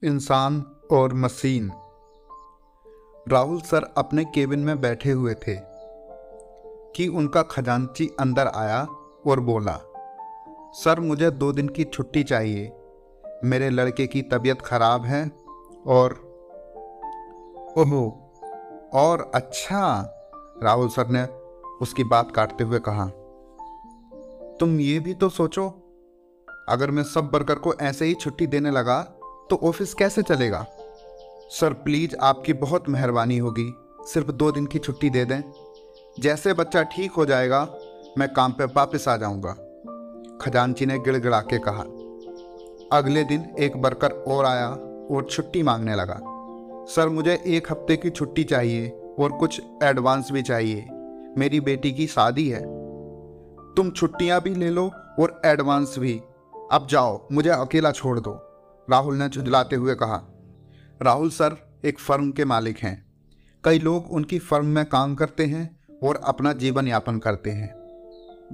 इंसान और machine. Rahul sir अपने केबिन में बैठे हुए थे कि उनका खजांची अंदर आया और बोला, सर मुझे 2 दिन की छुट्टी चाहिए, मेरे लड़के की तबीयत खराब है। और ओहो, और अच्छा, राहुल सर ने उसकी बात काटते हुए कहा, तुम ये भी तो सोचो, अगर मैं सब वर्कर को ऐसे ही छुट्टी देने लगा तो ऑफिस कैसे चलेगा। सर प्लीज आपकी बहुत मेहरबानी होगी, सिर्फ 2 दिन की छुट्टी दे दें। जैसे बच्चा ठीक हो जाएगा मैं काम पे वापस आ जाऊंगा, खजांची ने गिड़गिड़ा के कहा। अगले दिन एक वर्कर और आया और छुट्टी मांगने लगा। सर मुझे 1 हफ्ते की छुट्टी चाहिए और कुछ एडवांस भी चाहिए, मेरी बेटी की शादी है। तुम छुट्टियां भी ले लो और एडवांस भी, अब जाओ, मुझे अकेला छोड़ दो, राहुल ने झुंझलाते हुए कहा। राहुल सर एक फर्म के मालिक हैं। कई लोग उनकी फर्म में काम करते हैं और अपना जीवन यापन करते हैं।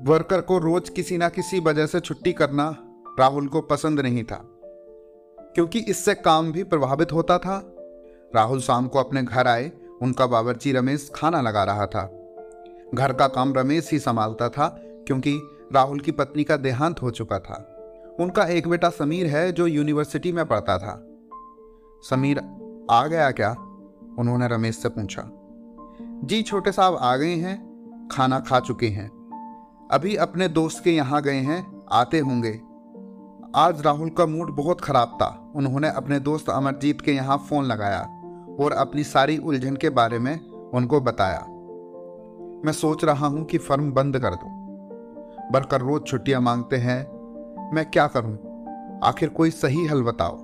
वर्कर को रोज किसी ना किसी वजह से छुट्टी करना राहुल को पसंद नहीं था, क्योंकि इससे काम भी प्रभावित होता था। राहुल शाम को अपने घर आए, उनका बावर्ची रमेश खाना लगा रहा था। घर का काम रमेश ही संभालता था, क्योंकि राहुल की पत्नी का देहांत हो चुका था। उनका एक बेटा समीर है जो यूनिवर्सिटी में पढ़ता था। समीर आ गया क्या? उन्होंने रमेश से पूछा। जी छोटे साहब आ गए हैं, खाना खा चुके हैं, अभी अपने दोस्त के यहाँ गए हैं, आते होंगे। आज राहुल का मूड बहुत खराब था। उन्होंने अपने दोस्त अमरजीत के यहाँ फोन लगाया और अपनी सारी उलझन के बारे में उनको बताया। मैं सोच रहा हूँ कि फर्म बंद कर दूं, वर्कर रोज छुट्टियां मांगते हैं, मैं क्या करूं? आखिर कोई सही हल बताओ।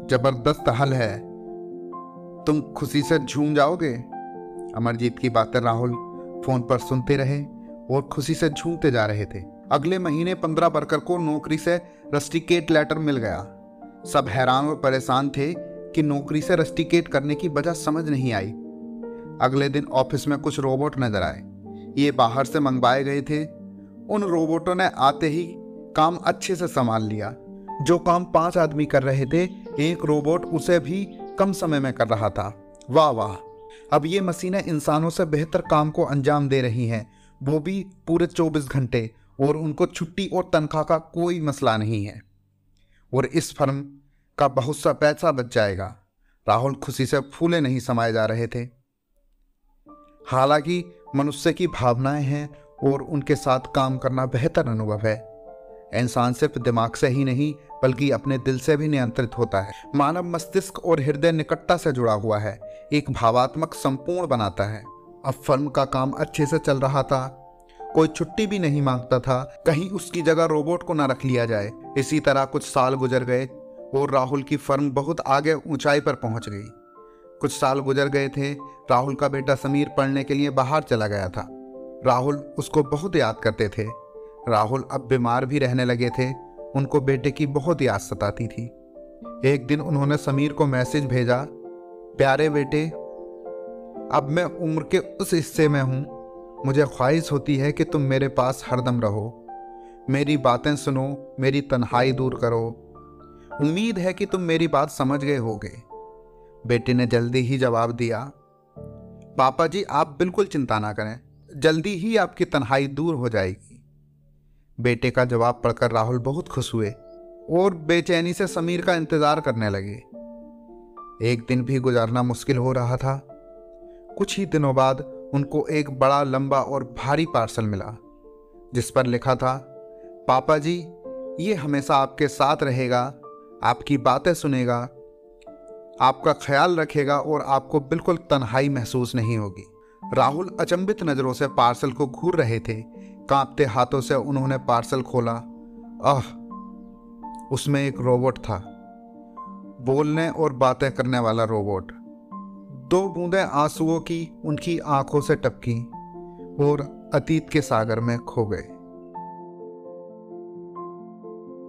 जबरदस्त हल है, तुम खुशी से झूम जाओगे। अमरजीत की बातें राहुल फोन पर सुनते रहे और खुशी से झूमते जा रहे थे। अगले महीने 15 वर्कर को नौकरी से रस्टिकेट लेटर मिल गया। सब हैरान और परेशान थे कि नौकरी से रस्टिकेट करने की वजह समझ नहीं आई। अगले दिन ऑफिस में कुछ रोबोट नजर आए। ये बाहर से मंगवाए गए थे। उन रोबोटों ने आते ही काम अच्छे से संभाल लिया। जो काम 5 आदमी कर रहे थे, एक रोबोट उसे भी कम समय में कर रहा था। वाह वाह, अब ये मशीनें इंसानों से बेहतर काम को अंजाम दे रही हैं, वो भी पूरे 24 घंटे, और उनको छुट्टी और तनख्वाह का कोई मसला नहीं है, और इस फर्म का बहुत सा पैसा बच जाएगा। राहुल खुशी से फूले नहीं समाये जा रहे थे। हालांकि मनुष्य की भावनाएं हैं और उनके साथ काम करना बेहतर अनुभव है। इंसान सिर्फ दिमाग से ही नहीं बल्कि अपने दिल से भी नियंत्रित होता है। मानव मस्तिष्क और हृदय निकटता से जुड़ा हुआ है, एक भावात्मक संपूर्ण बनाता है। अब फर्म का काम अच्छे से चल रहा था, कोई छुट्टी भी नहीं मांगता था, कहीं उसकी जगह रोबोट को न रख लिया जाए। इसी तरह कुछ साल गुजर गए और राहुल की फर्म बहुत आगे ऊंचाई पर पहुंच गई। कुछ साल गुजर गए थे। राहुल का बेटा समीर पढ़ने के लिए बाहर चला गया था। राहुल उसको बहुत याद करते थे। राहुल अब बीमार भी रहने लगे थे। उनको बेटे की बहुत याद सताती थी। एक दिन उन्होंने समीर को मैसेज भेजा, प्यारे बेटे, अब मैं उम्र के उस हिस्से में हूं, मुझे ख्वाहिश होती है कि तुम मेरे पास हरदम रहो, मेरी बातें सुनो, मेरी तन्हाई दूर करो। उम्मीद है कि तुम मेरी बात समझ गए होगे। बेटे ने जल्दी ही जवाब दिया, पापा जी आप बिल्कुल चिंता ना करें, जल्दी ही आपकी तन्हाई दूर हो जाएगी। बेटे का जवाब पढ़कर राहुल बहुत खुश हुए और बेचैनी से समीर का इंतजार करने लगे। एक दिन भी गुजारना मुश्किल हो रहा था। कुछ ही दिनों बाद उनको एक बड़ा लंबा और भारी पार्सल मिला, जिस पर लिखा था, पापा जी ये हमेशा आपके साथ रहेगा, आपकी बातें सुनेगा, आपका ख्याल रखेगा और आपको बिल्कुल तन्हाई महसूस नहीं होगी। राहुल अचंभित नजरों से पार्सल को घूर रहे थे। कांपते हाथों से उन्होंने पार्सल खोला। उसमें एक रोबोट था, बोलने और बातें करने वाला रोबोट। 2 बूंदें आंसुओं की उनकी आंखों से टपकी और अतीत के सागर में खो गए।